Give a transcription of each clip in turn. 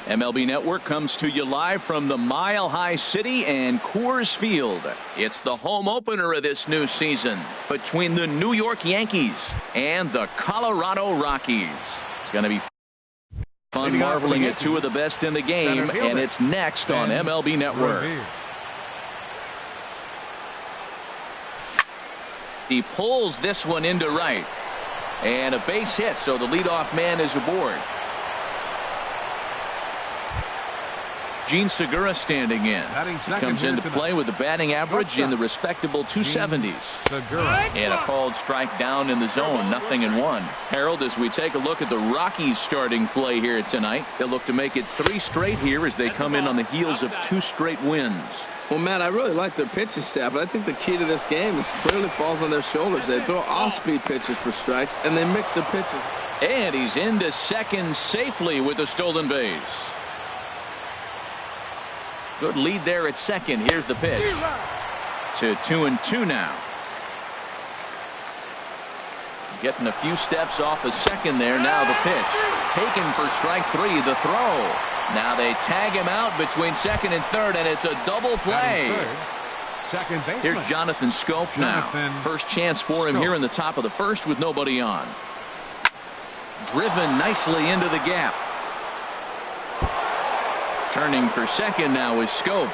MLB Network comes to you live from the Mile High City and Coors Field. It's the home opener of this new season between the New York Yankees and the Colorado Rockies. It's going to be fun marveling at two of the best in the game, and it's next on MLB Network. He pulls this one into right, and a base hit, so the leadoff man is aboard. Gene Segura standing in. He comes into play with a batting average in the respectable 270s. And a called strike down in the zone, 0-1. Harold, as we take a look at the Rockies starting play here tonight, they'll look to make it 3 straight here as they come in on the heels of 2 straight wins. Well, Matt, I really like their pitching staff, but I think the key to this game is clearly falls on their shoulders. They throw off-speed pitches for strikes, and they mix their pitches. And he's into second safely with a stolen base. Good lead there at second. Here's the pitch. To 2-2 now. Getting a few steps off of second there. Now the pitch. Taken for strike 3. The throw. Now they tag him out between second and third, and it's a double play. Here's Jonathan Schoop now. First chance for him here in the top of the first with nobody on. Driven nicely into the gap. Turning for second now is Schoop.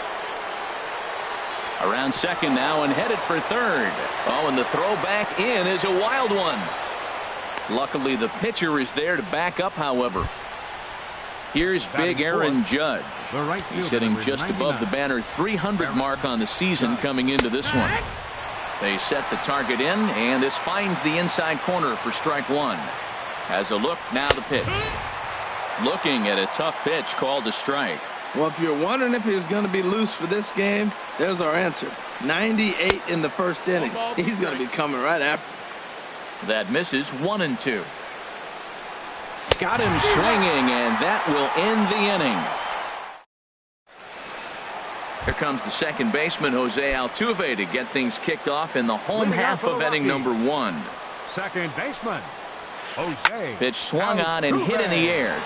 Around second now and headed for third. Oh, and the throw back in is a wild one. Luckily, the pitcher is there to back up, however. Here's big Aaron Judge. He's hitting just above the banner 300 mark on the season coming into this one. They set the target in, and this finds the inside corner for strike 1. Has a look, now the pitch. Looking at a tough pitch called a strike. Well, if you're wondering if he was going to be loose for this game, there's our answer. 98 in the first inning. He's going to be coming right after. That misses 1-2. Got him swinging, and that will end the inning. Here comes the second baseman, Jose Altuve, to get things kicked off in the home half of inning number 1. Second baseman, Jose. Pitch swung on and hit in the air.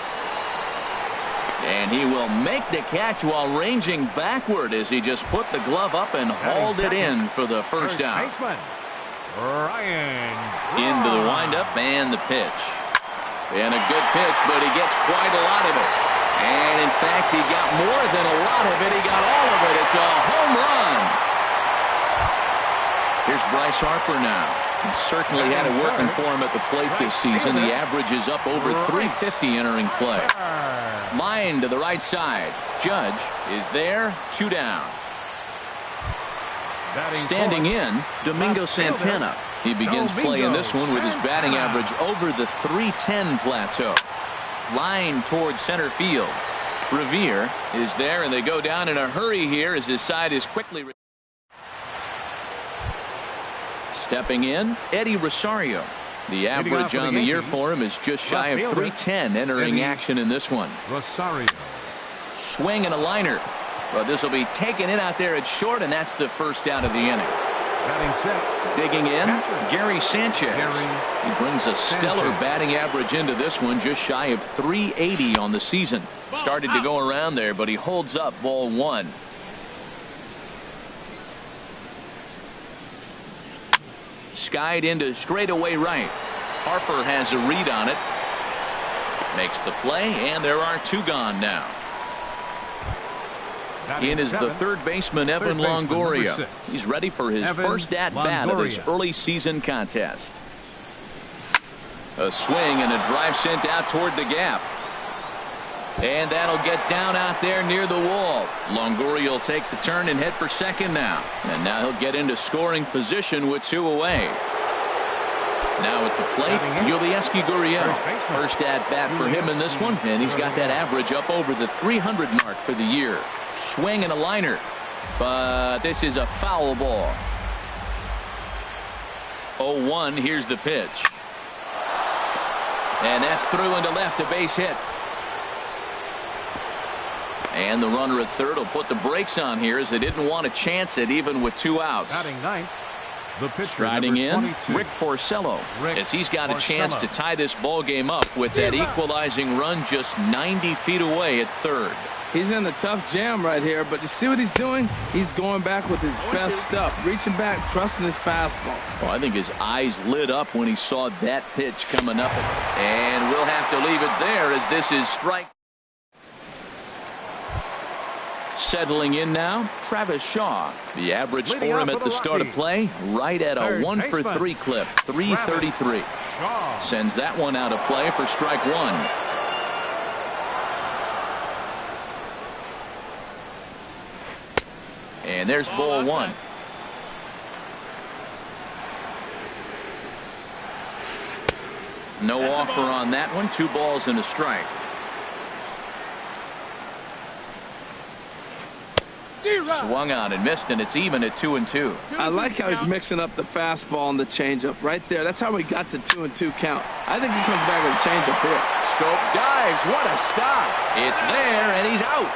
And he will make the catch while ranging backward as he just put the glove up and hauled it in for the first out. Into the windup and the pitch. And a good pitch, but he gets quite a lot of it. And in fact, he got more than a lot of it. He got all of it. It's a home run. Here's Bryce Harper now. He certainly had it working for him at the plate this season. The average is up over 350 entering play. Line to the right side. Judge is there. 2 down. Standing in, Domingo Santana. He begins playing this one with his batting average over the 310 plateau. Line towards center field. Revere is there, and they go down in a hurry here as his side is quickly. Stepping in, Eddie Rosario. The average on the year for him is just shy of 310 entering action in this one. Rosario. Swing and a liner. But this will be taken in out there at short, and that's the first out of the inning. Digging in, Gary Sanchez. He brings a stellar batting average into this one, just shy of 380 on the season. Started to go around there, but he holds up ball 1. Skied into straightaway right. Harper has a read on it. Makes the play, and there are 2 gone now. In is the third baseman, Evan Longoria. He's ready for his first at-bat of his early season contest. A swing and a drive sent out toward the gap. And that'll get down out there near the wall. Longoria will take the turn and head for second now. And now he'll get into scoring position with 2 away. Now at the plate, Yulieski Gurriel. First at-bat for him in this one, and he's got that average up over the 300 mark for the year. Swing and a liner, but this is a foul ball. 0-1. Here's the pitch, and that's through into left, a base hit. And the runner at third will put the brakes on here as they didn't want to chance it even with 2 outs. Batting ninth, Striding in, Rick Porcello, as he's got a chance to tie this ball game up with that equalizing run just 90 feet away at third. He's in a tough jam right here, but you see what he's doing? He's going back with his best stuff, reaching back, trusting his fastball. Well, I think his eyes lit up when he saw that pitch coming up. And we'll have to leave it there as this is strike. Settling in now, Travis Shaw. The average for him at the start of play, right at a 1-for-3 clip, 333. Sends that one out of play for strike one. And there's ball one. No offer on that one. 2 balls and a strike. Swung on and missed, and it's even at 2-2. I like how he's mixing up the fastball and the changeup right there. That's how we got the 2-2 count. I think he comes back with a changeup here. Scope dives. What a stop. It's there, and he's out.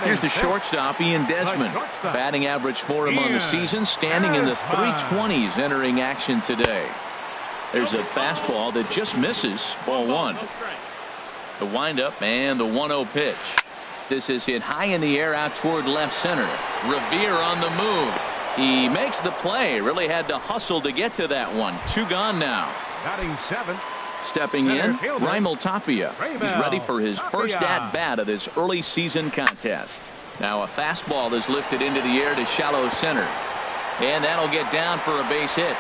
Here's the shortstop, Ian Desmond. Batting average for him on the season, standing in the 320s entering action today. There's a fastball that just misses. Ball one. The windup and the 1-0 pitch. This is hit high in the air out toward left center. Revere on the move. He makes the play. Really had to hustle to get to that one. 2 gone now. Batting 7. Stepping in, Raimel Tapia. He's ready for his first at-bat of this early season contest. Now a fastball is lifted into the air to shallow center. And that'll get down for a base hit.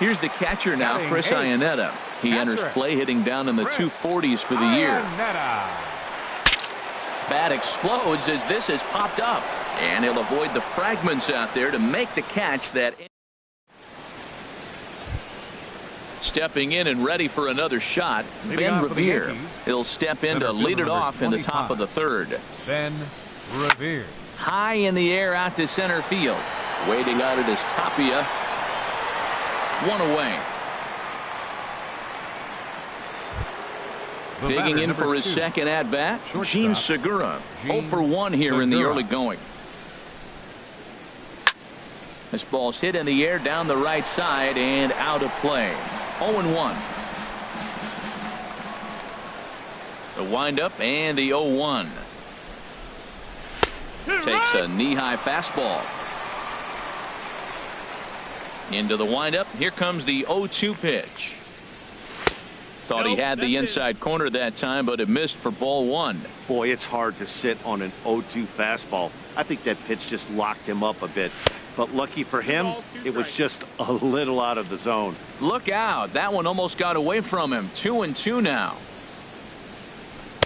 Here's the catcher now, Chris Iannetta. He enters play hitting down in the 240s for the year. Bat explodes as this has popped up. And he'll avoid the fragments out there to make the catch that... Stepping in and ready for another shot, Ben Revere. He'll step in to lead it off in the top of the third. Ben Revere. High in the air out to center field. Waiting on it is Tapia. 1 away. Digging in for his second at-bat, Gene Segura. 0 for 1 here in the early going. This ball's hit in the air down the right side and out of play. 0-1. The windup and the 0-1. Takes a knee-high fastball. Into the windup. Here comes the 0-2 pitch. Thought he had the inside corner that time, but it missed for ball one. Boy, it's hard to sit on an 0-2 fastball. I think that pitch just locked him up a bit. But lucky for him, it was just a little out of the zone. Look out. That one almost got away from him. 2-2 now.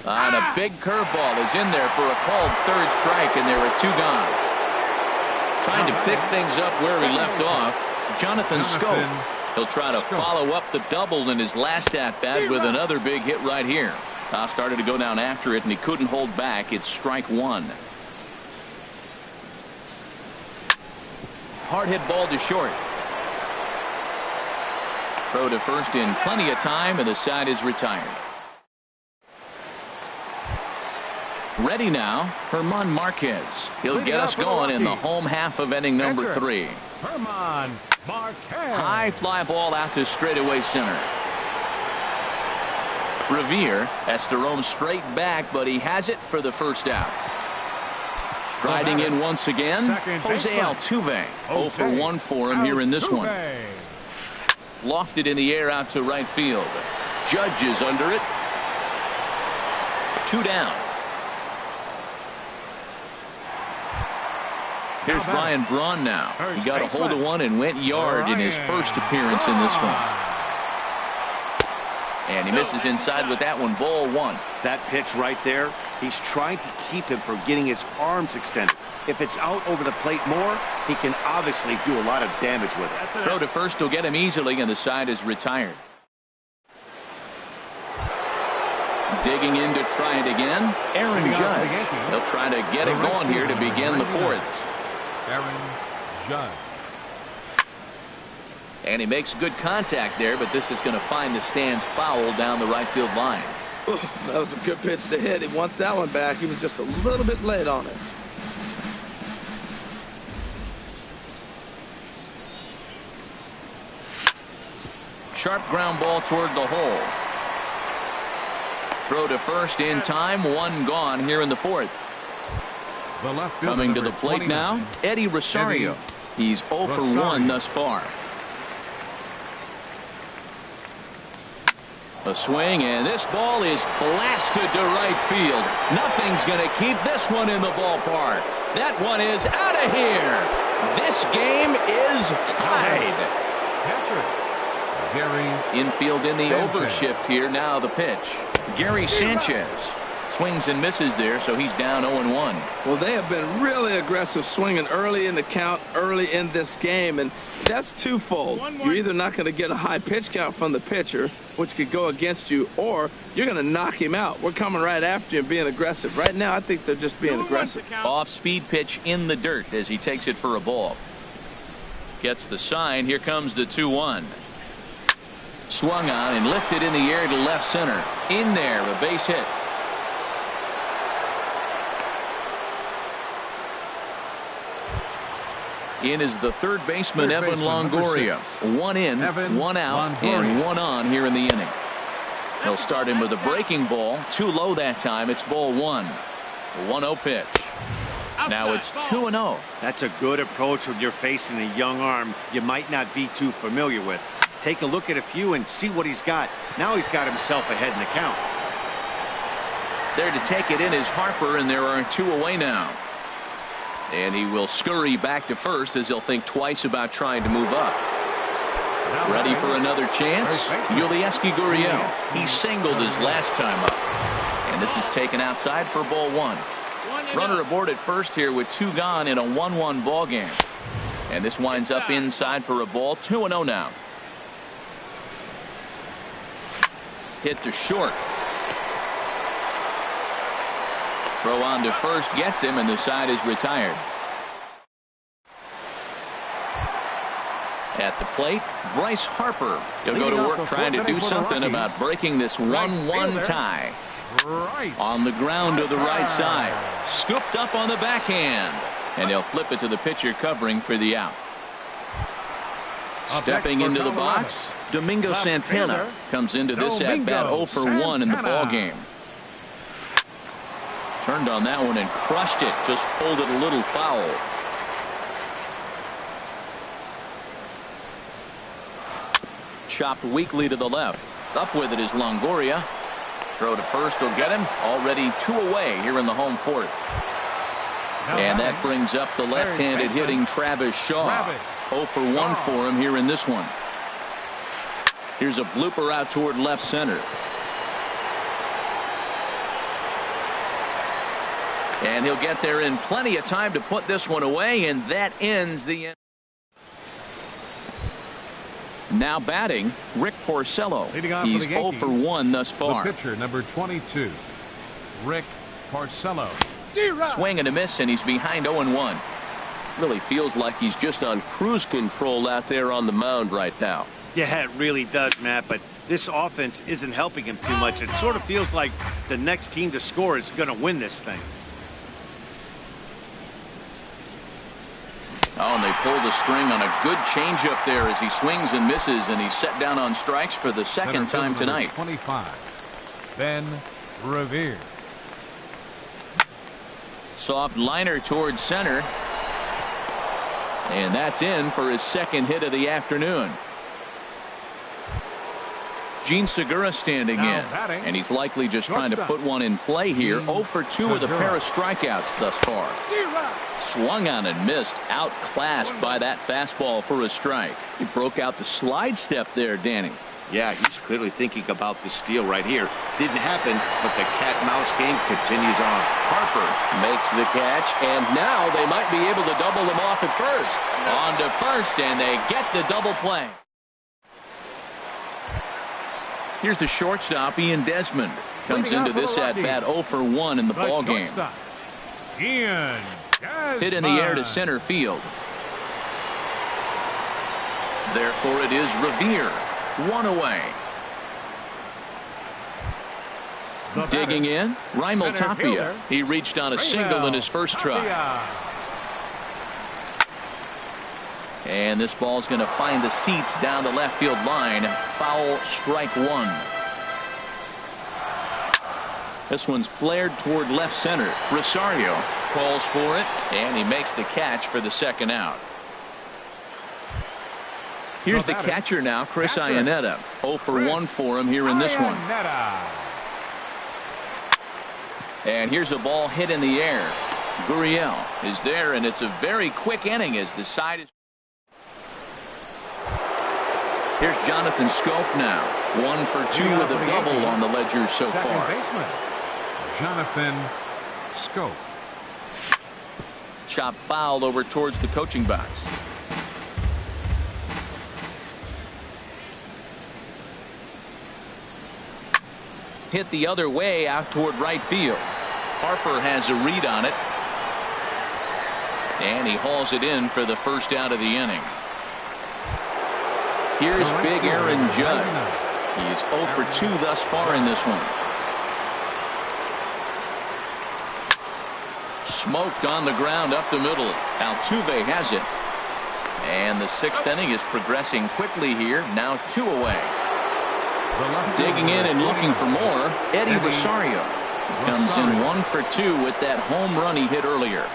And a big curveball is in there for a called third strike, and there are 2 gone. Trying to pick things up where he left off, Jonathan Scope. He'll try to follow up the double in his last at-bat with another big hit right here. Started to go down after it, and he couldn't hold back. It's strike 1. Hard hit ball to short. Throw to first in plenty of time, and the side is retired. Ready now, Herman Marquez. He'll get us going in the home half of inning number 3. Herman Marquez. High fly ball out to straightaway center. Revere has to roam straight back, but he has it for the first out. Striding in once again, Jose Altuve. 0 for 1 for him here in this one. Lofted in the air out to right field. Judge is under it. 2 down. Here's Ryan Braun now. He got a hold of one and went yard in his first appearance in this one. And he misses inside with that one. Ball 1. That pitch right there, he's trying to keep him from getting his arms extended. If it's out over the plate more, he can obviously do a lot of damage with it. Throw to first will get him easily, and the side is retired. Digging in to try it again, Aaron Judge. He'll try to get it going here to begin the 4th. Aaron Judge. And he makes good contact there, but this is going to find the stands foul down the right field line. That was a good pitch to hit. He wants that one back. He was just a little bit late on it. Sharp ground ball toward the hole. Throw to first in time. One gone here in the fourth. The left fielder, Coming to the number plate 29. now, Eddie Rosario. He's 0 for 1 thus far. A swing, and this ball is blasted to right field. Nothing's going to keep this one in the ballpark. That one is out of here. This game is tied. Catcher, Gary Infield in the Sanchez. overshift here. Now the pitch. Gary Sanchez swings and misses there, so he's down 0-1. Well, they have been really aggressive swinging early in the count, early in this game, and that's twofold. You're either not going to get a high pitch count from the pitcher, which could go against you, or you're going to knock him out. We're coming right after you and being aggressive. Right now, I think they're just being aggressive. Off-speed pitch in the dirt as he takes it for a ball. Gets the sign. Here comes the 2-1. Swung on and lifted in the air to left center. In there, a base hit. In is the third baseman, Evan Longoria. 1 in, 1 out, and 1 on here in the inning. He'll start him with a breaking ball. Too low that time. It's ball 1. 1-0 pitch. Now it's 2-0. That's a good approach when you're facing a young arm you might not be too familiar with. Take a look at a few and see what he's got. Now he's got himself ahead in the count. There to take it in is Harper, and there are 2 away now. And he will scurry back to first as he'll think twice about trying to move up. Ready for another chance? Yulieski Gurriel. He singled his last time up. And this is taken outside for ball 1. Runner aboard at first here with 2 gone in a 1-1 ball game. And this winds up inside for a ball. 2-0 now. Hit to short. Throw on to first gets him, and the side is retired. At the plate, Bryce Harper. He'll go to work trying to do something about breaking this 1-1 tie. On the ground to the right side. Scooped up on the backhand. And he'll flip it to the pitcher covering for the out. Stepping into the box, Domingo Santana comes into this at-bat 0 for 1 in the ball game. Turned on that one and crushed it. Just pulled it a little foul. Chopped weakly to the left. Up with it is Longoria. Throw to first will get him. Already 2 away here in the home fourth. And that brings up the left-handed hitting Travis Shaw. 0 for 1 for him here in this one. Here's a blooper out toward left center. And he'll get there in plenty of time to put this one away, and that ends the end. Now batting, Rick Porcello. He's 0 for 1 thus far. The pitcher, number 22, Rick Porcello. Swing and a miss, and he's behind 0-1. Really feels like he's just on cruise control out there on the mound right now. Yeah, it really does, Matt, but this offense isn't helping him too much. It sort of feels like the next team to score is going to win this thing. Oh, and they pull the string on a good changeup there as he swings and misses, and he's set down on strikes for the second time tonight. 25, Ben Revere. Soft liner towards center. And that's in for his second hit of the afternoon. Gene Segura standing in, and he's likely just trying to put one in play here. 0 for 2 with a pair of strikeouts thus far. Swung on and missed, outclassed by that fastball for a strike. He broke out the slide step there, Danny. Yeah, he's clearly thinking about the steal right here. Didn't happen, but the cat-mouse game continues on. Harper makes the catch, and now they might be able to double them off at first. On to first, and they get the double play. Here's the shortstop, Ian Desmond. Comes into this at-bat 0 for 1 in the ball game. Ian Desmond. Hit in the air to center field. Therefore, it is Revere. 1 away. Digging in, Raimel Tapia. He reached on a single in his first try. And this ball's going to find the seats down the left field line. Foul, strike one. This one's flared toward left center. Rosario calls for it, and he makes the catch for the second out. Here's the catcher now, Chris Iannetta. 0 for 1 for him here in this one. And here's a ball hit in the air. Gurriel is there, and it's a very quick inning as the side is. Here's Jonathan Scope now. 1 for 2 with a double on the ledger so far. Jonathan Scope. Chop fouled over towards the coaching box. Hit the other way out toward right field. Harper has a read on it. And he hauls it in for the first out of the inning. Here's big Aaron Judge. He is 0 for 2 thus far in this one. Smoked on the ground up the middle. Altuve has it. And the 6th inning is progressing quickly here. Now 2 away. Digging in and looking for more, Eddie Rosario. Comes in 1 for 2 with that home run he hit earlier.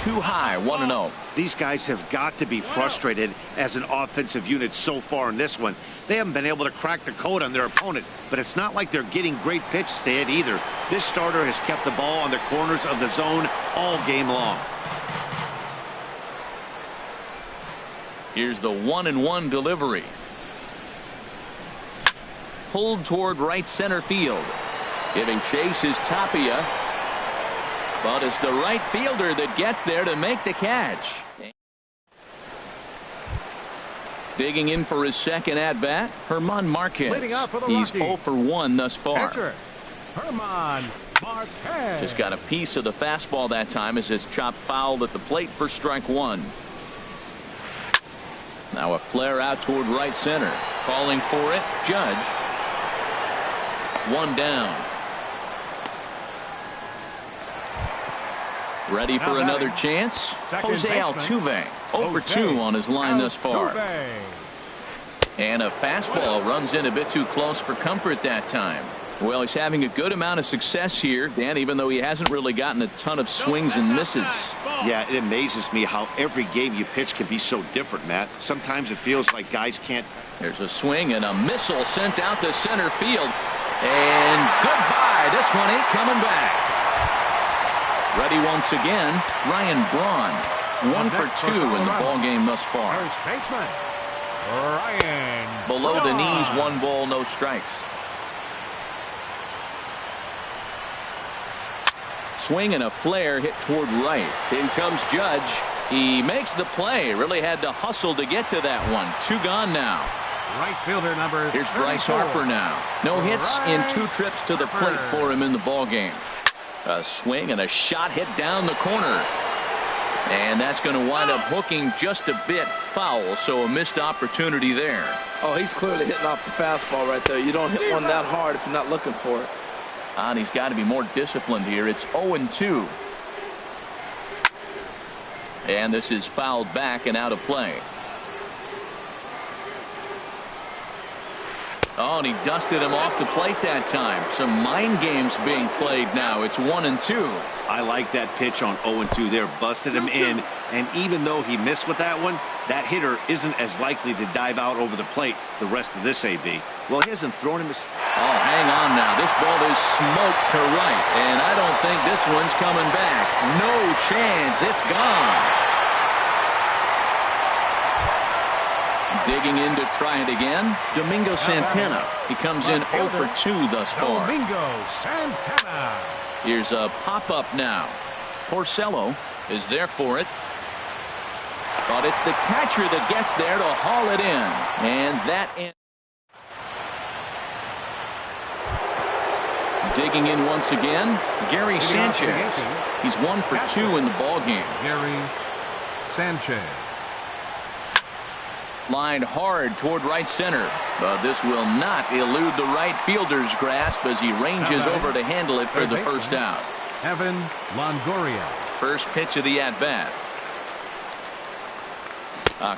Too high, 1-0. These guys have got to be frustrated as an offensive unit so far in this one. They haven't been able to crack the code on their opponent, but it's not like they're getting great pitches to hit either. This starter has kept the ball on the corners of the zone all game long. Here's the 1-1 delivery. Pulled toward right center field. Giving chase is Tapia. But it's the right fielder that gets there to make the catch. Digging in for his second at-bat, German Marquez. He's 0 for 1 thus far. German Marquez. Just got a piece of the fastball that time as it's chopped fouled at the plate for strike one. Now a flare out toward right center. Calling for it, Judge. 1 down. Ready for another chance? Jose Altuve. 0 for 2 on his line thus far. And a fastball runs in a bit too close for comfort that time. Well, he's having a good amount of success here, Dan, even though he hasn't really gotten a ton of swings and misses. Yeah, it amazes me how every game you pitch can be so different, Matt. Sometimes it feels like guys can't. There's a swing and a missile sent out to center field. And goodbye. This one ain't coming back. Ready once again, Ryan Braun. 1 for 2 in the ballgame thus far. First baseman, Ryan Below Braun. the knees, 1 ball, no strikes. Swing and a flare hit toward right. In comes Judge. He makes the play. Really had to hustle to get to that one. 2 gone now. Right fielder number. Here's Bryce Harper now. No hits in 2 trips to the plate for him in the ballgame. A swing and a shot hit down the corner. And that's going to wind up hooking just a bit foul, so a missed opportunity there. Oh, he's clearly hitting off the fastball right there. You don't hit one that hard if you're not looking for it. And he's got to be more disciplined here. It's 0-2. And this is fouled back and out of play. Oh, and he dusted him off the plate that time. Some mind games being played now. It's 1-2. I like that pitch on 0-2 there. Busted him in, and even though he missed with that one, that hitter isn't as likely to dive out over the plate the rest of this AB. Well, he hasn't thrown him. Oh, hang on now. This ball is smoked to right, and I don't think this one's coming back. No chance. It's gone. Digging in to try it again, Domingo Santana. He comes in 0 for 2 thus far. Domingo Santana. Here's a pop-up now. Porcello is there for it. But it's the catcher that gets there to haul it in. And that ends. Digging in once again, Gary Sanchez. He's 1 for 2 in the ballgame. Gary Sanchez. Lined hard toward right center. But this will not elude the right fielder's grasp as he ranges over to handle it for the first out. Evan Longoria. First pitch of the at-bat.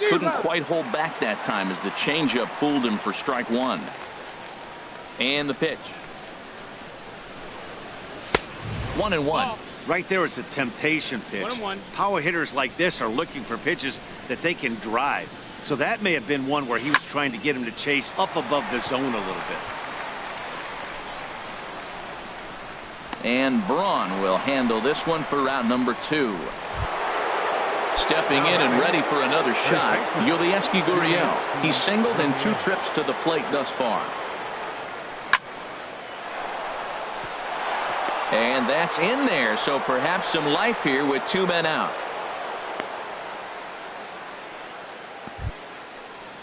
Couldn't quite hold back that time as the changeup fooled him for strike one. And the pitch. 1-1. Right there is a temptation pitch. Power hitters like this are looking for pitches that they can drive. So that may have been one where he was trying to get him to chase up above the zone a little bit. And Braun will handle this one for round number 2. Stepping in and ready for another shot, Yulieski Gurriel. He's singled in 2 trips to the plate thus far. And that's in there, so perhaps some life here with 2 men out.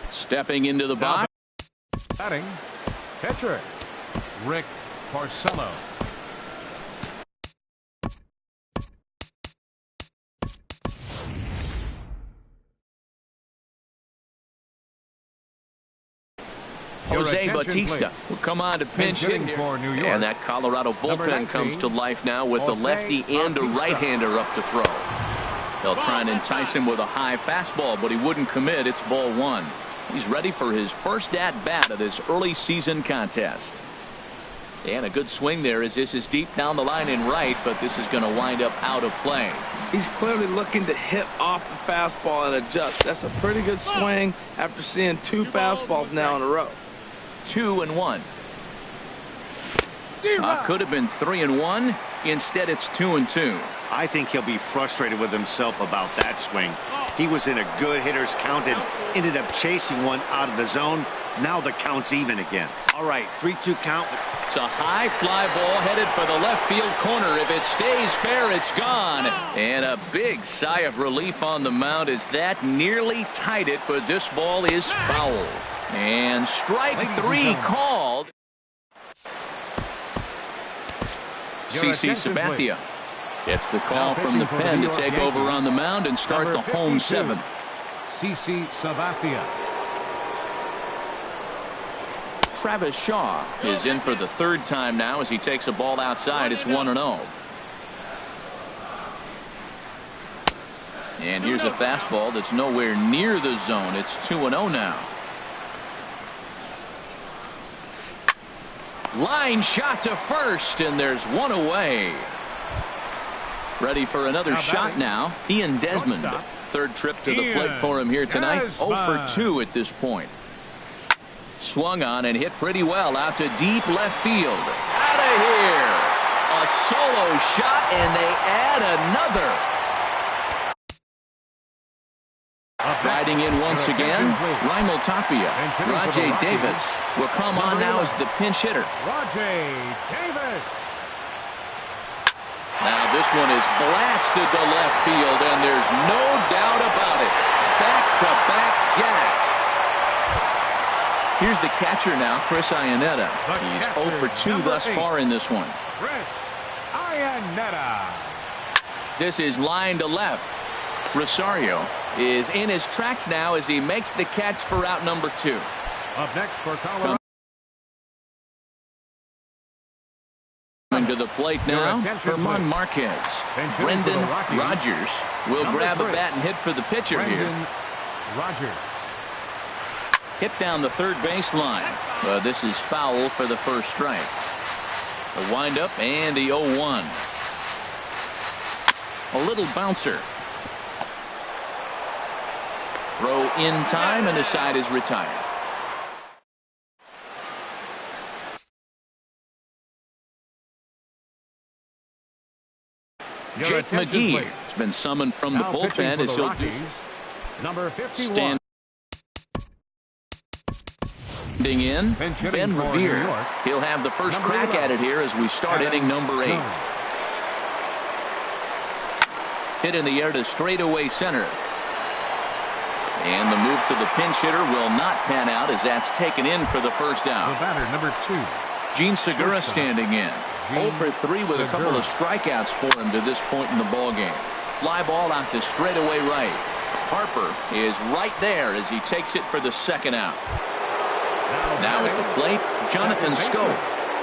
Stepping into the box. Batting, catcher, Rick Porcello. Jose Bautista will come on to pinch hit here. And that Colorado bullpen comes to life now with a lefty and a right-hander up to throw. They'll try and entice him with a high fastball, but he wouldn't commit. It's ball 1. He's ready for his first at-bat of this early season contest. And a good swing there as this is deep down the line in right, but this is going to wind up out of play. He's clearly looking to hit off the fastball and adjust. That's a pretty good swing after seeing 2 fastballs now in a row. 2-1. Could have been 3-1. Instead, it's 2-2. I think he'll be frustrated with himself about that swing. He was in a good hitter's count and ended up chasing one out of the zone. Now the count's even again. All right, 3-2 count. It's a high fly ball headed for the left field corner. If it stays fair, it's gone. And a big sigh of relief on the mound as that nearly tied it, but this ball is foul. And strike 3 called. Ytsytsyts gets the call from the pen to take over on the mound and start the home 7th. Ytsytsyts. Travis Shaw is in for the 3rd time now as he takes a ball outside. It's 1-0. And here's a fastball that's nowhere near the zone. It's 2-0 now. Line shot to first, and there's one away. Ready for another shot now. Ian Desmond. 3rd trip to the plate for him here tonight. 0 for 2 at this point. Swung on and hit pretty well out to deep left field. Out of here. A solo shot, and they add another. Riding in once again, Raimel Tapia. Rajay Davis will come on now as the pinch hitter. Rajay Davis. Now this one is blasted to left field, and there's no doubt about it. Back-to-back jacks. Here's the catcher now, Chris Iannetta. He's 0 for 2 thus far in this one. Chris Iannetta. This is line to left. Rosario is in his tracks now as he makes the catch for out number 2. Up next for Colorado. Coming to the plate now, Herman Marquez. Brendan Rodgers will grab a bat and hit for the pitcher here. Rodgers. Hit down the 3rd baseline. This is foul for the first strike. A windup and the 0-1. A little bouncer. Throw in time, and the side is retired. Jake McGee has been summoned from the bullpen as he'll do number 51. Standing in, Ben Revere. He'll have the first crack at it here as we start inning number 8. Hit in the air to straightaway center. And the move to the pinch hitter will not pan out as that's taken in for the first out. The batter, number 2. Gene Segura standing in. 0 for 3 with a couple of strikeouts for him to this point in the ballgame. Fly ball out to straightaway right. Harper is right there as he takes it for the second out. Now at the plate, Jonathan Scope.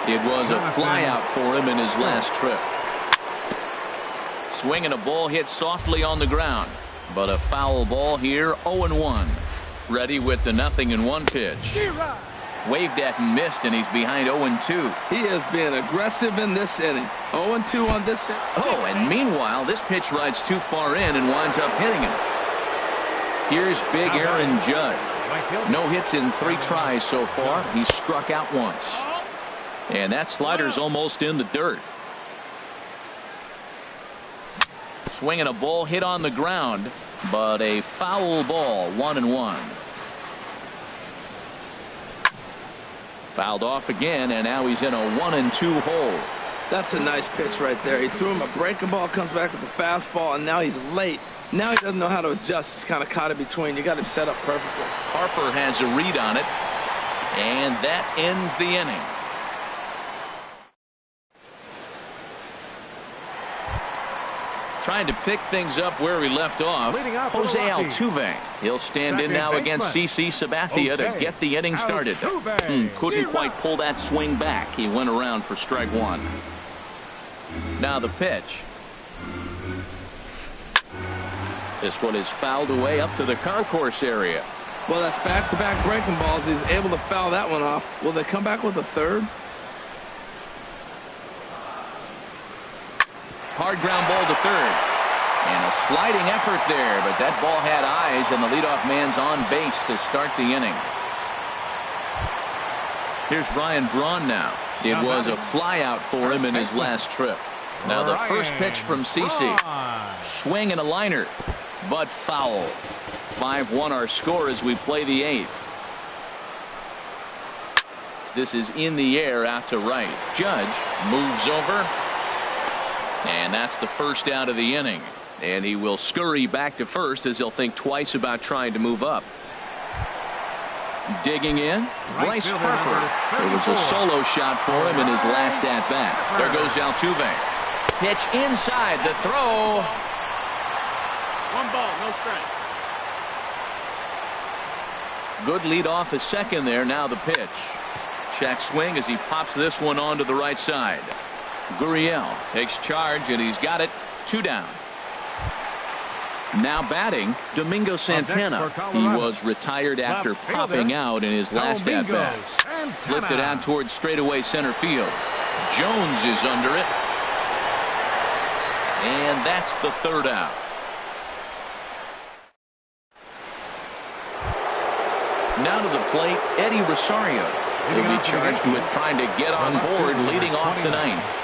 It was a fly out for him in his last trip. Swinging a ball hit softly on the ground, but a foul ball here. 0-1. Ready with the 0-1 pitch. Waved at and missed, and he's behind 0-2. He is being aggressive in this inning. 0-2 on this hit. Oh, and meanwhile, this pitch rides too far in and winds up hitting him. Here's big Aaron Judge. No hits in 3 tries so far. He's struck out once. And that slider's almost in the dirt. Swinging a ball hit on the ground, but a foul ball. 1-1. Fouled off again, and now he's in a 1-2 hole. That's a nice pitch right there. He threw him a breaking ball, comes back with the fastball, and now he's late. Now he doesn't know how to adjust. He's kind of caught in between. You got him set up perfectly. Harper has a read on it, and that ends the inning. Trying to pick things up where he left off, Jose Altuve. He'll stand in now against Sabathia to get the inning started. Couldn't quite pull that swing back. He went around for strike one. Now the pitch. This one is fouled away up to the concourse area. Well, that's back-to-back breaking balls. He's able to foul that one off. Will they come back with a third? Hard ground ball to third. And a sliding effort there, but that ball had eyes, and the leadoff man's on base to start the inning. Here's Ryan Braun now. It was a flyout for him in his last trip. Now the first pitch from CC. Swing and a liner, but foul. 5-1 our score as we play the 8th. This is in the air out to right. Judge moves over. And that's the first out of the inning. And he will scurry back to first as he'll think twice about trying to move up. Digging in, Bryce Harper. It was a solo shot for him in his last at-bat. There goes Altuve. Pitch inside, the throw. 1 ball, no strikes. Good lead off his second there. Now the pitch. Check swing as he pops this one onto the right side. Gurriel takes charge, and he's got it. 2 down. Now batting, Domingo Santana. He was retired after popping out in his last at-bat. Lifted out towards straightaway center field. Jones is under it. And that's the 3rd out. Now to the plate, Eddie Rosario. He'll be charged with trying to get on board leading off the 9th.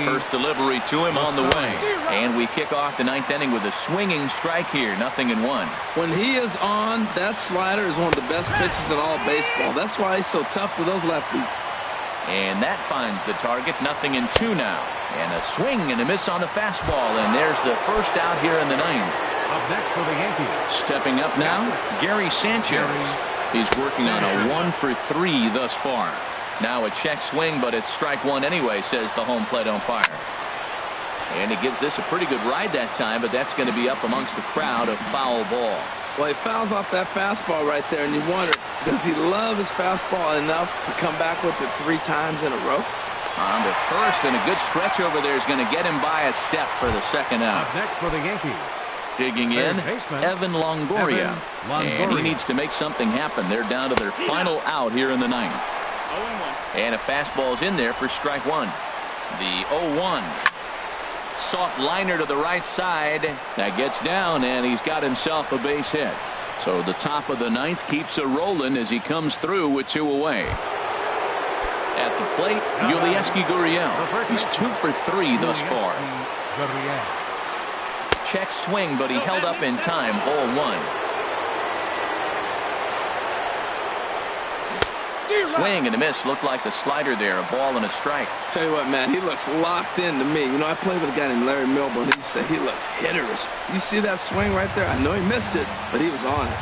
First delivery to him on the way. And we kick off the 9th inning with a swinging strike here. 0-1. When he is on, that slider is one of the best pitches in all baseball. That's why he's so tough to those lefties. And that finds the target. 0-2 now. And a swing and a miss on the fastball. And there's the first out here in the 9th. Up next for the Yankees. Stepping up now, Gary Sanchez. He's working on a 1 for 3 thus far. Now a check swing, but it's strike one anyway, says the home plate umpire. And he gives this a pretty good ride that time, but that's going to be up amongst the crowd. A foul ball. Well, he fouls off that fastball right there, and you wonder, does he love his fastball enough to come back with it 3 times in a row? On to first, and a good stretch over there is going to get him by a step for the second out. Up next for the Yankees. Digging in, Evan Longoria. And he needs to make something happen. They're down to their final out here in the 9th. And a fastball's in there for strike one. The 0-1. Soft liner to the right side. That gets down, and he's got himself a base hit. So the top of the 9th keeps it rolling as he comes through with 2 away. At the plate, Yulieski Gurriel. He's 2 for 3 thus far. Check swing, but he held up in time. Ball 1. Swing and a miss. Looked like the slider there. A ball and a strike. Tell you what, man, he looks locked in to me. You know, I played with a guy named Larry Milburn. He said he looks hitterish. You see that swing right there? I know he missed it, but he was on it.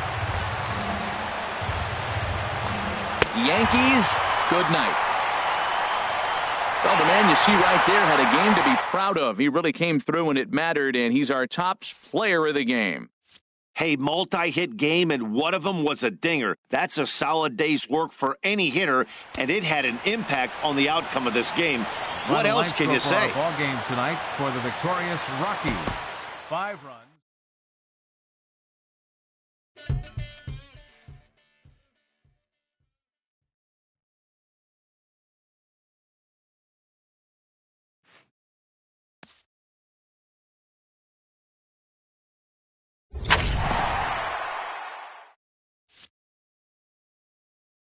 Yankees, good night. Well, the man you see right there had a game to be proud of. He really came through when it mattered, and he's our top player of the game. Hey, multi-hit game, and one of them was a dinger. That's a solid day's work for any hitter, and it had an impact on the outcome of this game. What else can you say? Ball game tonight for the victorious Rockies. 5 runs.